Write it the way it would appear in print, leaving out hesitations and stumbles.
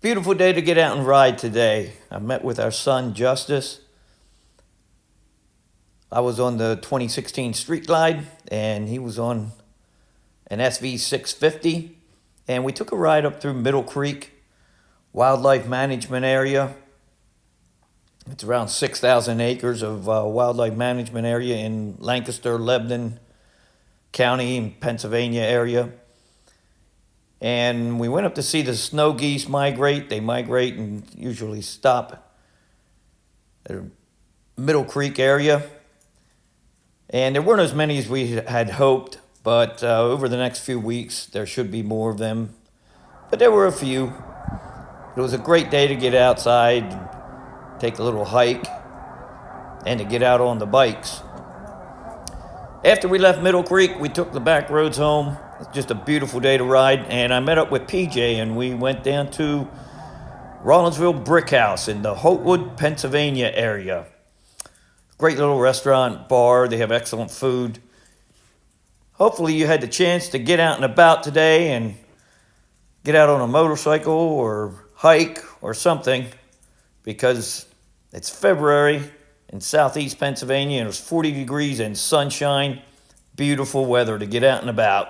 Beautiful day to get out and ride today. I met with our son, Justice. I was on the 2016 Street Glide, and he was on an SV 650. And we took a ride up through Middle Creek Wildlife Management Area. It's around 6,000 acres of wildlife management area in Lancaster, Lebanon County in Pennsylvania area. And we went up to see the snow geese migrate. They migrate and usually stop at Middle Creek area. And there weren't as many as we had hoped, but over the next few weeks, there should be more of them. But there were a few. It was a great day to get outside, take a little hike, and to get out on the bikes. After we left Middle Creek, we took the back roads home. It's just a beautiful day to ride, and I met up with PJ, and we went down to Rawlinsville Brickhouse in the Holtwood, Pennsylvania area. Great little restaurant, bar. They have excellent food. Hopefully you had the chance to get out and about today and get out on a motorcycle or hike or something, because it's February in southeast Pennsylvania and it was 40 degrees and sunshine. Beautiful weather to get out and about.